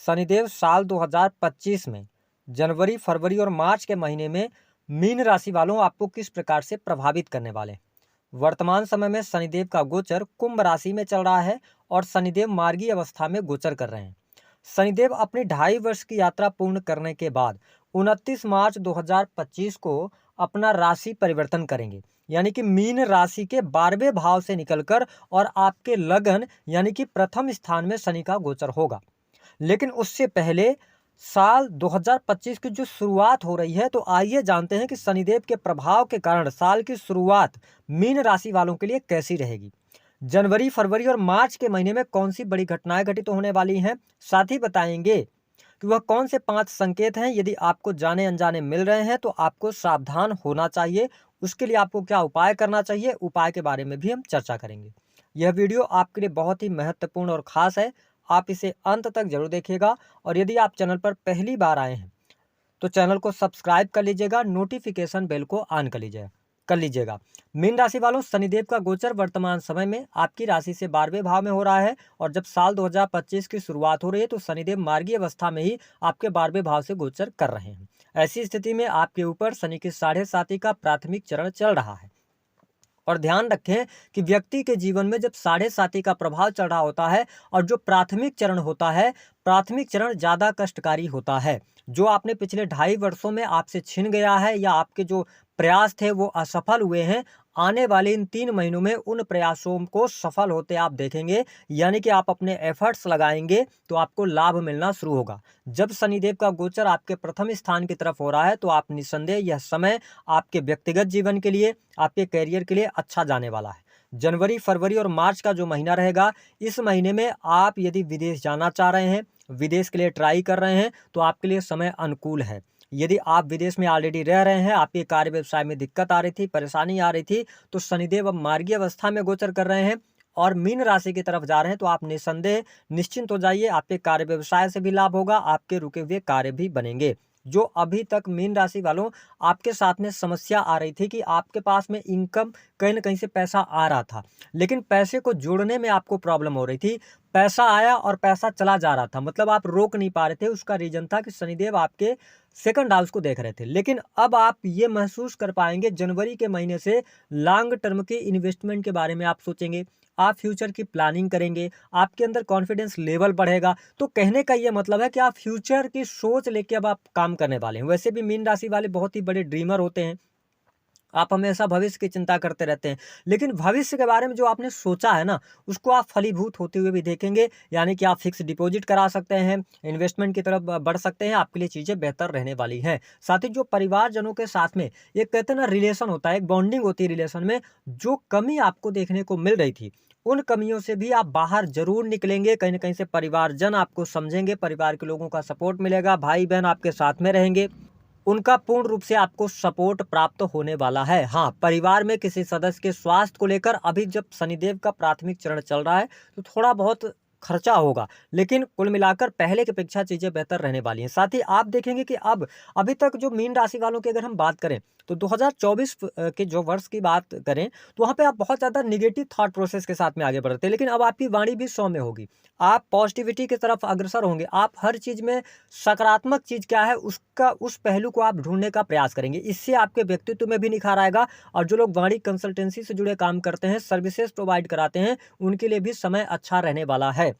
शनिदेव साल 2025 में जनवरी, फरवरी और मार्च के महीने में मीन राशि वालों आपको किस प्रकार से प्रभावित करने वाले हैं। वर्तमान समय में शनिदेव का गोचर कुंभ राशि में चल रहा है और शनिदेव मार्गी अवस्था में गोचर कर रहे हैं। शनिदेव अपनी 2.5 वर्ष की यात्रा पूर्ण करने के बाद 29 मार्च 2025 को अपना राशि परिवर्तन करेंगे, यानी कि मीन राशि के 12वें भाव से निकलकर और आपके लगन यानी कि प्रथम स्थान में शनि का गोचर होगा। लेकिन उससे पहले साल 2025 की जो शुरुआत हो रही है, तो आइए जानते हैं कि शनिदेव के प्रभाव के कारण साल की शुरुआत मीन राशि वालों के लिए कैसी रहेगी। जनवरी, फरवरी और मार्च के महीने में कौन सी बड़ी घटनाएं घटित होने वाली हैं, साथ ही बताएंगे कि वह कौन से 5 संकेत हैं। यदि आपको जाने अनजाने मिल रहे हैं तो आपको सावधान होना चाहिए। उसके लिए आपको क्या उपाय करना चाहिए, उपाय के बारे में भी हम चर्चा करेंगे। यह वीडियो आपके लिए बहुत ही महत्वपूर्ण और खास है, आप इसे अंत तक जरूर देखिएगा। और यदि आप चैनल पर पहली बार आए हैं तो चैनल को सब्सक्राइब कर लीजिएगा, नोटिफिकेशन बेल को ऑन कर लीजिएगा। मीन राशि वालों, शनिदेव का गोचर वर्तमान समय में आपकी राशि से 12वें भाव में हो रहा है और जब साल 2025 की शुरुआत हो रही है तो शनिदेव मार्गी अवस्था में ही आपके 12वें भाव से गोचर कर रहे हैं। ऐसी स्थिति में आपके ऊपर शनि की 7.5 का प्राथमिक चरण चल रहा है। और ध्यान रखें कि व्यक्ति के जीवन में जब 7.5 का प्रभाव चल रहा होता है और जो प्राथमिक चरण होता है, प्राथमिक चरण ज़्यादा कष्टकारी होता है। जो आपने पिछले 2.5 वर्षों में आपसे छिन गया है या आपके जो प्रयास थे वो असफल हुए हैं, आने वाले इन 3 महीनों में उन प्रयासों को सफल होते आप देखेंगे। यानी कि आप अपने एफर्ट्स लगाएंगे तो आपको लाभ मिलना शुरू होगा। जब शनिदेव का गोचर आपके प्रथम स्थान की तरफ हो रहा है तो आप निस्संदेह यह समय आपके व्यक्तिगत जीवन के लिए, आपके करियर के लिए अच्छा जाने वाला है। जनवरी, फरवरी और मार्च का जो महीना रहेगा, इस महीने में आप यदि विदेश जाना चाह रहे हैं, विदेश के लिए ट्राई कर रहे हैं, तो आपके लिए समय अनुकूल है। यदि आप विदेश में ऑलरेडी रह रहे हैं, आपके कार्य व्यवसाय में दिक्कत आ रही थी, परेशानी आ रही थी, तो शनिदेव अब मार्गी अवस्था में गोचर कर रहे हैं और मीन राशि की तरफ जा रहे हैं, तो आप निस्संदेह निश्चिंत हो जाइए। आपके कार्य व्यवसाय से भी लाभ होगा, आपके रुके हुए कार्य भी बनेंगे। जो अभी तक मीन राशि वालों आपके साथ में समस्या आ रही थी कि आपके पास में इनकम कहीं ना कहीं से पैसा आ रहा था, लेकिन पैसे को जोड़ने में आपको प्रॉब्लम हो रही थी। पैसा आया और पैसा चला जा रहा था, मतलब आप रोक नहीं पा रहे थे। उसका रीजन था कि शनिदेव आपके सेकंड हाउस को देख रहे थे। लेकिन अब आप ये महसूस कर पाएंगे, जनवरी के महीने से लॉन्ग टर्म के इन्वेस्टमेंट के बारे में आप सोचेंगे, आप फ्यूचर की प्लानिंग करेंगे, आपके अंदर कॉन्फिडेंस लेवल बढ़ेगा। तो कहने का ये मतलब है कि आप फ्यूचर की सोच लेके अब आप काम करने वाले हैं। वैसे भी मीन राशि वाले बहुत ही बड़े ड्रीमर होते हैं, आप हमेशा भविष्य की चिंता करते रहते हैं, लेकिन भविष्य के बारे में जो आपने सोचा है ना, उसको आप फलीभूत होते हुए भी देखेंगे। यानी कि आप फिक्स डिपॉजिट करा सकते हैं, इन्वेस्टमेंट की तरफ बढ़ सकते हैं, आपके लिए चीज़ें बेहतर रहने वाली हैं। साथ ही जो परिवारजनों के साथ में एक कहते हैं ना रिलेशन होता है, एक बॉन्डिंग होती है रिलेशन में, जो कमी आपको देखने को मिल रही थी, उन कमियों से भी आप बाहर जरूर निकलेंगे। कहीं ना कहीं से परिवारजन आपको समझेंगे, परिवार के लोगों का सपोर्ट मिलेगा, भाई बहन आपके साथ में रहेंगे, उनका पूर्ण रूप से आपको सपोर्ट प्राप्त होने वाला है। हाँ, परिवार में किसी सदस्य के स्वास्थ्य को लेकर अभी जब शनिदेव का प्राथमिक चरण चल रहा है तो थोड़ा बहुत खर्चा होगा, लेकिन कुल मिलाकर पहले की अपेक्षा चीज़ें बेहतर रहने वाली हैं। साथ ही आप देखेंगे कि अब अभी तक जो मीन राशि वालों की अगर हम बात करें तो 2024 के जो वर्ष की बात करें तो वहाँ पे आप बहुत ज़्यादा निगेटिव थॉट प्रोसेस के साथ में आगे बढ़ते हैं, लेकिन अब आपकी वाणी भी सौम्य होगी, आप पॉजिटिविटी की तरफ अग्रसर होंगे। आप हर चीज़ में सकारात्मक चीज़ क्या है उसका, उस पहलू को आप ढूंढने का प्रयास करेंगे। इससे आपके व्यक्तित्व में भी निखार आएगा। और जो लोग वाणी कंसल्टेंसी से जुड़े काम करते हैं, सर्विसेज प्रोवाइड कराते हैं, उनके लिए भी समय अच्छा रहने वाला है।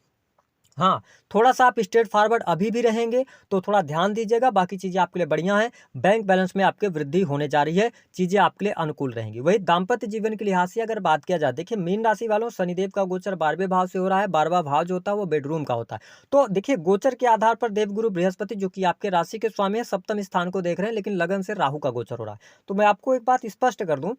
हाँ, थोड़ा-सा आप स्ट्रेट फॉरवर्ड अभी भी रहेंगे, तो थोड़ा ध्यान दीजिएगा, बाकी चीज़ें आपके लिए बढ़िया हैं। बैंक बैलेंस में आपके वृद्धि होने जा रही है, चीज़ें आपके लिए अनुकूल रहेंगी। वही दाम्पत्य जीवन के लिहाज से अगर बात किया जाए, देखिए मीन राशि वालों शनिदेव का गोचर 12वें भाव से हो रहा है, 12वां भाव जो होता है वो बेडरूम का होता है। तो देखिए गोचर के आधार पर देवगुरु बृहस्पति जो कि आपके राशि के स्वामी है, सप्तम स्थान को देख रहे हैं, लेकिन लगन से राहु का गोचर हो रहा है। तो मैं आपको एक बात स्पष्ट कर दूँ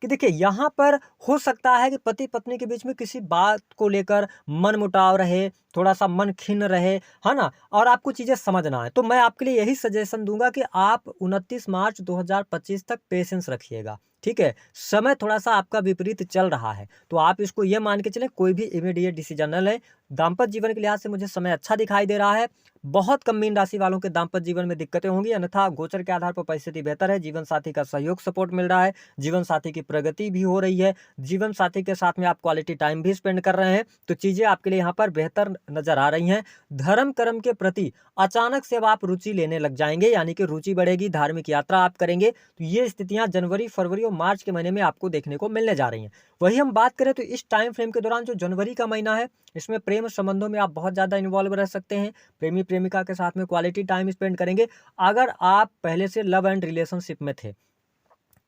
कि देखिए यहाँ पर हो सकता है कि पति पत्नी के बीच में किसी बात को लेकर मनमुटाव रहे, थोड़ा सा मन खिन्न रहे, है ना, और आपको चीज़ें समझ ना आए। तो मैं आपके लिए यही सजेशन दूंगा कि आप 29 मार्च 2025 तक पेशेंस रखिएगा। ठीक है, समय थोड़ा सा आपका विपरीत चल रहा है, तो आप इसको ये मान के चलें, कोई भी इमीडिएट डिसीजन न लें। दाम्पत्य जीवन के लिहाज से मुझे समय अच्छा दिखाई दे रहा है। बहुत कम मीन राशि वालों के दाम्पत्य जीवन में दिक्कतें होंगी, अन्यथा गोचर के आधार पर परिस्थिति बेहतर है। जीवन साथी का सहयोग सपोर्ट मिल रहा है, जीवन साथी की प्रगति भी हो रही है, जीवन साथी के साथ में आप क्वालिटी टाइम भी स्पेंड कर रहे हैं, तो चीजें आपके लिए यहाँ पर बेहतर नजर आ रही हैं। धर्म कर्म के प्रति अचानक से अब आप रुचि लेने लग जाएंगे, यानी कि रुचि बढ़ेगी, धार्मिक यात्रा आप करेंगे। तो ये स्थितियां जनवरी, फरवरी और मार्च के महीने में आपको देखने को मिलने जा रही हैं। वही हम बात करें तो इस टाइम फ्रेम के दौरान जो जनवरी का महीना है, इसमें प्रेम संबंधों में आप बहुत ज़्यादा इन्वॉल्व रह सकते हैं, प्रेमी प्रेमिका के साथ में क्वालिटी टाइम स्पेंड करेंगे। अगर आप पहले से लव एंड रिलेशनशिप में थे,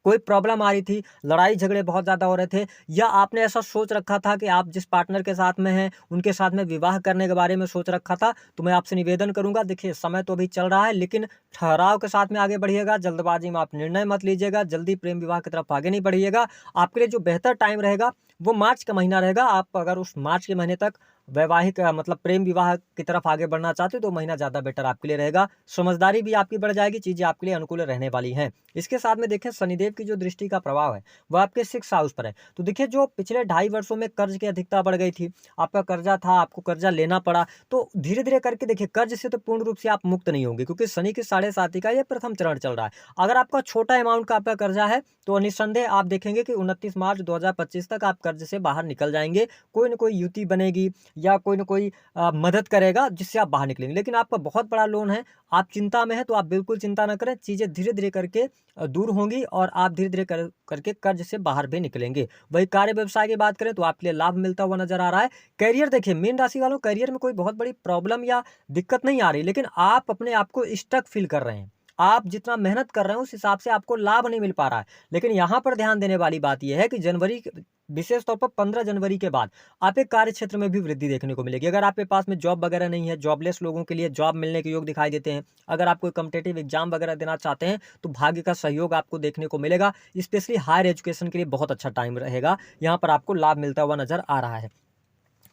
कोई प्रॉब्लम आ रही थी, लड़ाई झगड़े बहुत ज़्यादा हो रहे थे, या आपने ऐसा सोच रखा था कि आप जिस पार्टनर के साथ में हैं उनके साथ में विवाह करने के बारे में सोच रखा था, तो मैं आपसे निवेदन करूंगा, देखिए समय तो अभी चल रहा है, लेकिन ठहराव के साथ में आगे बढ़िएगा। जल्दबाजी में आप निर्णय मत लीजिएगा, जल्दी प्रेम विवाह की तरफ आगे नहीं बढ़िएगा। आपके लिए जो बेहतर टाइम रहेगा वो मार्च का महीना रहेगा। आप अगर उस मार्च के महीने तक वैवाहिक मतलब प्रेम विवाह की तरफ आगे बढ़ना चाहते हो तो महीना ज़्यादा बेटर आपके लिए रहेगा। समझदारी भी आपकी बढ़ जाएगी, चीज़ें आपके लिए अनुकूल रहने वाली हैं। इसके साथ में देखें, शनिदेव की जो दृष्टि का प्रभाव है वह आपके 6th हाउस पर है। तो देखिए, जो पिछले 2.5 वर्षों में कर्ज की अधिकता बढ़ गई थी, आपका कर्जा था, आपको कर्जा लेना पड़ा, तो धीरे धीरे करके देखिए कर्ज से तो पूर्ण रूप से आप मुक्त नहीं होंगे, क्योंकि शनि की 7.5 का यह प्रथम चरण चल रहा है। अगर आपका छोटा अमाउंट का आपका कर्जा है तो निस्संदेह आप देखेंगे कि 29 मार्च 2025 तक आप कर्ज से बाहर निकल जाएंगे। कोई ना कोई युति बनेगी या कोई ना कोई मदद करेगा जिससे आप बाहर निकलेंगे। लेकिन आपका बहुत बड़ा लोन है, आप चिंता में हैं, तो आप बिल्कुल चिंता न करें, चीज़ें धीरे धीरे करके दूर होंगी और आप धीरे धीरे करके कर्ज से बाहर भी निकलेंगे। वही कार्य व्यवसाय की बात करें तो आपके लिए लाभ मिलता हुआ नजर आ रहा है। करियर देखिए, मीन राशि वालों, करियर में कोई बहुत बड़ी प्रॉब्लम या दिक्कत नहीं आ रही, लेकिन आप अपने आप को स्टक फील कर रहे हैं। आप जितना मेहनत कर रहे हैं उस हिसाब से आपको लाभ नहीं मिल पा रहा है। लेकिन यहाँ पर ध्यान देने वाली बात यह है कि जनवरी, विशेष तौर पर 15 जनवरी के बाद आप एक कार्य क्षेत्र में भी वृद्धि देखने को मिलेगी। अगर आपके पास में जॉब वगैरह नहीं है, जॉबलेस लोगों के लिए जॉब मिलने के योग दिखाई देते हैं। अगर आप कोई कॉम्पिटेटिव एग्जाम वगैरह देना चाहते हैं तो भाग्य का सहयोग आपको देखने को मिलेगा। स्पेशली हायर एजुकेशन के लिए बहुत अच्छा टाइम रहेगा, यहाँ पर आपको लाभ मिलता हुआ नजर आ रहा है।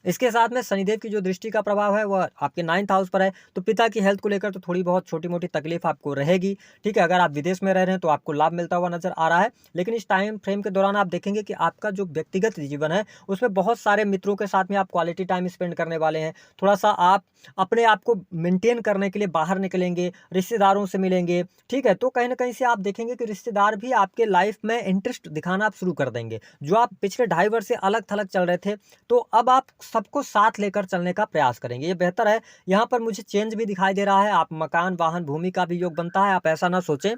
इसके साथ में शनिदेव की जो दृष्टि का प्रभाव है वह आपके 9th हाउस पर है, तो पिता की हेल्थ को लेकर तो थोड़ी बहुत छोटी मोटी तकलीफ आपको रहेगी। ठीक है, अगर आप विदेश में रह रहे हैं तो आपको लाभ मिलता हुआ नजर आ रहा है। लेकिन इस टाइम फ्रेम के दौरान आप देखेंगे कि आपका जो व्यक्तिगत जीवन है उसमें बहुत सारे मित्रों के साथ में आप क्वालिटी टाइम स्पेंड करने वाले हैं। थोड़ा सा आप अपने आप को मेंटेन करने के लिए बाहर निकलेंगे, रिश्तेदारों से मिलेंगे। ठीक है, तो कहीं ना कहीं से आप देखेंगे कि रिश्तेदार भी आपके लाइफ में इंटरेस्ट दिखाना आप शुरू कर देंगे। जो आप पिछले 2.5 वर्ष से अलग थलग चल रहे थे, तो अब आप सबको साथ लेकर चलने का प्रयास करेंगे, ये बेहतर है। यहाँ पर मुझे चेंज भी दिखाई दे रहा है। आप मकान, वाहन, भूमि का भी योग बनता है। आप ऐसा ना सोचें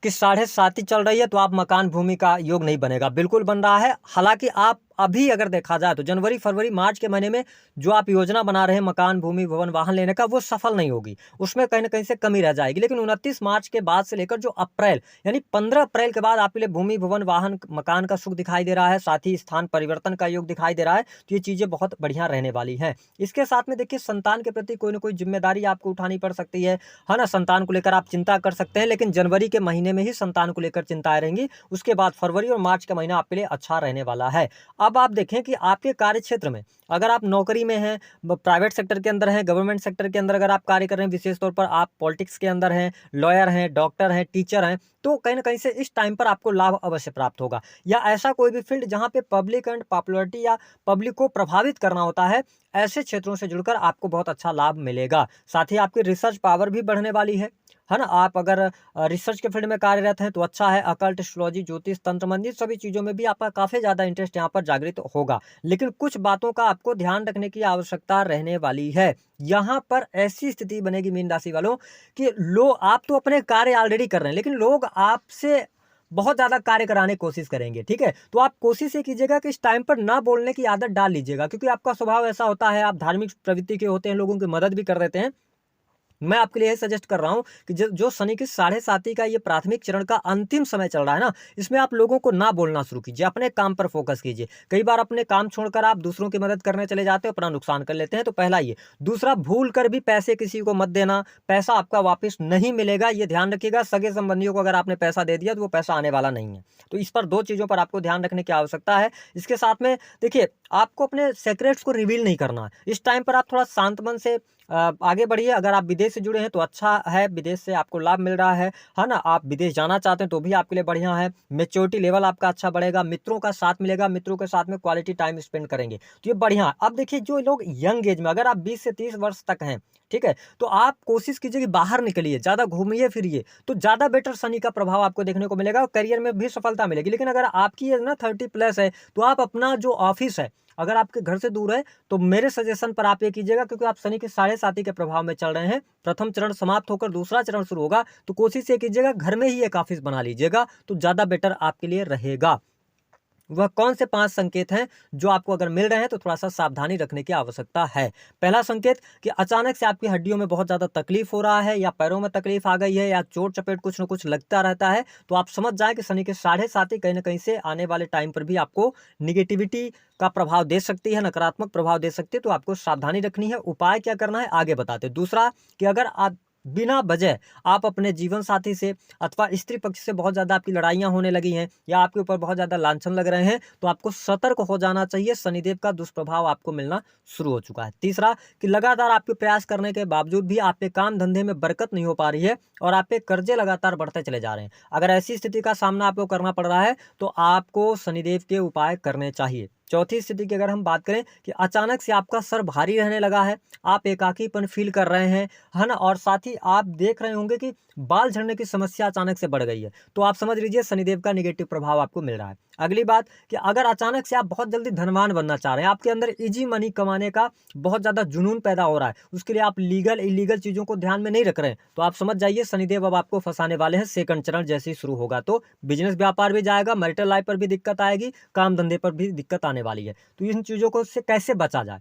कि 7.5 चल रही है तो आप मकान भूमि का योग नहीं बनेगा, बिल्कुल बन रहा है। हालांकि आप अभी अगर देखा जाए तो जनवरी, फरवरी, मार्च के महीने में जो आप योजना बना रहे हैं मकान, भूमि, भवन, वाहन लेने का, वो सफल नहीं होगी, उसमें कहीं ना कहीं से कमी रह जाएगी। लेकिन 29 मार्च के बाद से लेकर जो अप्रैल यानी 15 अप्रैल के बाद आपके लिए भूमि, भवन, वाहन, मकान का सुख दिखाई दे रहा है, साथ ही स्थान परिवर्तन का योग दिखाई दे रहा है। तो ये चीजें बहुत बढ़िया रहने वाली हैं। इसके साथ में देखिए, संतान के प्रति कोई ना कोई जिम्मेदारी आपको उठानी पड़ सकती है ना। संतान को लेकर आप चिंता कर सकते हैं, लेकिन जनवरी के महीने में ही संतान को लेकर चिंताएं रहेंगी। उसके बाद फरवरी और मार्च का महीना आपके लिए अच्छा रहने वाला है। अब आप देखें कि आपके कार्य क्षेत्र में अगर आप नौकरी में हैं, प्राइवेट सेक्टर के अंदर हैं, गवर्नमेंट सेक्टर के अंदर अगर आप कार्य कर रहे हैं, विशेष तौर पर आप पॉलिटिक्स के अंदर हैं, लॉयर हैं, डॉक्टर हैं, टीचर हैं, तो कहीं ना कहीं से इस टाइम पर आपको लाभ अवश्य प्राप्त होगा। या ऐसा कोई भी फील्ड जहां पे पब्लिक एंड पॉपुलरिटी या पब्लिक को प्रभावित करना होता है, ऐसे क्षेत्रों से जुड़कर आपको बहुत अच्छा लाभ मिलेगा। साथ ही आपकी रिसर्च पावर भी बढ़ने वाली है ना। आप अगर रिसर्च के फील्ड में कार्यरत हैं तो अच्छा है। अकल्ट, एस्ट्रोलॉजी, ज्योतिष, तंत्र मंदिर, सभी चीज़ों में भी आपका काफ़ी ज़्यादा इंटरेस्ट यहाँ पर जागृत होगा। लेकिन कुछ बातों का आपको ध्यान रखने की आवश्यकता रहने वाली है। यहाँ पर ऐसी स्थिति बनेगी मीन राशि वालों कि लोग, आप तो अपने कार्य ऑलरेडी कर रहे हैं, लेकिन लोग आपसे बहुत ज़्यादा कार्य कराने की कोशिश करेंगे। ठीक है, तो आप कोशिश ये कीजिएगा कि इस टाइम पर ना बोलने की आदत डाल लीजिएगा, क्योंकि आपका स्वभाव ऐसा होता है, आप धार्मिक प्रवृत्ति के होते हैं, लोगों की मदद भी कर देते हैं। मैं आपके लिए सजेस्ट कर रहा हूं कि जो शनि की 7.5 का ये प्राथमिक चरण का अंतिम समय चल रहा है ना, इसमें आप लोगों को ना बोलना शुरू कीजिए, अपने काम पर फोकस कीजिए। कई बार अपने काम छोड़कर आप दूसरों की मदद करने चले जाते हो, अपना नुकसान कर लेते हैं। तो पहला ये। दूसरा, भूल कर भी पैसे किसी को मत देना, पैसा आपका वापस नहीं मिलेगा, ये ध्यान रखिएगा। सगे संबंधियों को अगर आपने पैसा दे दिया तो वो पैसा आने वाला नहीं है। तो इस पर 2 चीज़ों पर आपको ध्यान रखने की आवश्यकता है। इसके साथ में देखिए, आपको अपने सीक्रेट्स को रिवील नहीं करना है। इस टाइम पर आप थोड़ा शांत मन से आगे बढ़िए। अगर आप विदेश से जुड़े हैं तो अच्छा है, विदेश से आपको लाभ मिल रहा है ना। आप विदेश जाना चाहते हैं तो भी आपके लिए बढ़िया है। मैच्योरिटी लेवल आपका अच्छा बढ़ेगा, मित्रों का साथ मिलेगा, मित्रों के साथ में क्वालिटी टाइम स्पेंड करेंगे, तो ये बढ़िया है। अब देखिए, जो लोग यंग एज में, अगर आप 20 से 30 वर्ष तक हैं, ठीक है, तो आप कोशिश कीजिए कि बाहर निकलिए, ज़्यादा घूमिए फिरिए, तो ज़्यादा बेटर शनि का प्रभाव आपको देखने को मिलेगा और करियर में भी सफलता मिलेगी। लेकिन अगर आपकी एज ना 30+ है, तो आप अपना जो ऑफिस है, अगर आपके घर से दूर है, तो मेरे सजेशन पर आप ये कीजिएगा, क्योंकि आप शनि के 7.5 के प्रभाव में चल रहे हैं। प्रथम चरण समाप्त होकर दूसरा चरण शुरू होगा, तो कोशिश ये कीजिएगा घर में ही एक ऑफिस बना लीजिएगा, तो ज़्यादा बेटर आपके लिए रहेगा। वह कौन से 5 संकेत हैं जो आपको अगर मिल रहे हैं तो थोड़ा सा सावधानी रखने की आवश्यकता है। पहला संकेत कि अचानक से आपकी हड्डियों में बहुत ज़्यादा तकलीफ हो रहा है, या पैरों में तकलीफ आ गई है, या चोट चपेट कुछ न कुछ लगता रहता है, तो आप समझ जाएं कि शनि के 7.5 कहीं ना कहीं से आने वाले टाइम पर भी आपको निगेटिविटी का प्रभाव दे सकती है, नकारात्मक प्रभाव दे सकती है, तो आपको सावधानी रखनी है। उपाय क्या करना है आगे बताते। दूसरा कि अगर आप बिना वजह आप अपने जीवन साथी से अथवा स्त्री पक्ष से बहुत ज़्यादा आपकी लड़ाइयाँ होने लगी हैं, या आपके ऊपर बहुत ज़्यादा लांछन लग रहे हैं, तो आपको सतर्क हो जाना चाहिए। शनिदेव का दुष्प्रभाव आपको मिलना शुरू हो चुका है। तीसरा कि लगातार आपके प्रयास करने के बावजूद भी आप पे काम धंधे में बरकत नहीं हो पा रही है, और आप पे कर्जे लगातार बढ़ते चले जा रहे हैं। अगर ऐसी स्थिति का सामना आपको करना पड़ रहा है, तो आपको शनिदेव के उपाय करने चाहिए। चौथी स्थिति की अगर हम बात करें कि अचानक से आपका सर भारी रहने लगा है, आप एकाकीपन फील कर रहे हैं, है ना, और साथ ही आप देख रहे होंगे कि बाल झड़ने की समस्या अचानक से बढ़ गई है, तो आप समझ लीजिए शनिदेव का निगेटिव प्रभाव आपको मिल रहा है। अगली बात कि अगर अचानक से आप बहुत जल्दी धनवान बनना चाह रहे हैं, आपके अंदर इजी मनी कमाने का बहुत ज़्यादा जुनून पैदा हो रहा है, उसके लिए आप लीगल इलीगल चीज़ों को ध्यान में नहीं रख रहे हैं, तो आप समझ जाइए शनिदेव अब आपको फंसाने वाले हैं। सेकंड चरण जैसे ही शुरू होगा तो बिजनेस व्यापार भी जाएगा, मैरिटल लाइफ पर भी दिक्कत आएगी, काम धंधे पर भी दिक्कत आने वाली है। तो इन चीज़ों को से कैसे बचा जाए,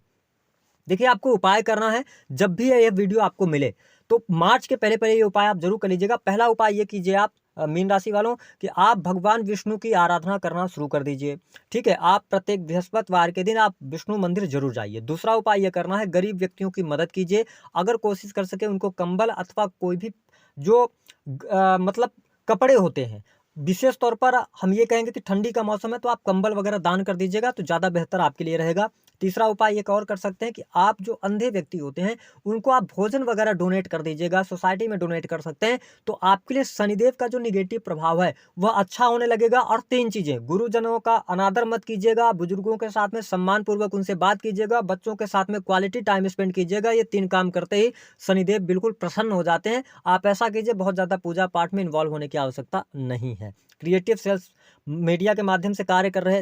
देखिए आपको उपाय करना है। जब भी ये वीडियो आपको मिले तो मार्च के पहले पहले ये उपाय आप जरूर कर लीजिएगा। पहला उपाय ये कीजिए आप मीन राशि वालों कि आप भगवान विष्णु की आराधना करना शुरू कर दीजिए, ठीक है। आप प्रत्येक बृहस्पतिवार के दिन आप विष्णु मंदिर जरूर जाइए। दूसरा उपाय ये करना है, गरीब व्यक्तियों की मदद कीजिए। अगर कोशिश कर सके उनको कंबल अथवा कोई भी जो मतलब कपड़े होते हैं, विशेष तौर पर हम ये कहेंगे कि ठंडी का मौसम है तो आप कंबल वगैरह दान कर दीजिएगा, तो ज़्यादा बेहतर आपके लिए रहेगा। तीसरा उपाय एक और कर सकते हैं कि आप जो अंधे व्यक्ति होते हैं उनको आप भोजन वगैरह डोनेट कर दीजिएगा, सोसाइटी में डोनेट कर सकते हैं, तो आपके लिए शनिदेव का जो निगेटिव प्रभाव है वह अच्छा होने लगेगा। और 3 चीज़ें, गुरुजनों का अनादर मत कीजिएगा, बुजुर्गों के साथ में सम्मान पूर्वक उनसे बात कीजिएगा, बच्चों के साथ में क्वालिटी टाइम स्पेंड कीजिएगा। ये 3 काम करते ही शनिदेव बिल्कुल प्रसन्न हो जाते हैं। आप ऐसा कीजिए, बहुत ज़्यादा पूजा पाठ में इन्वॉल्व होने की आवश्यकता नहीं है। क्रिएटिव सेल्स मीडिया के माध्यम से कार्य कर रहे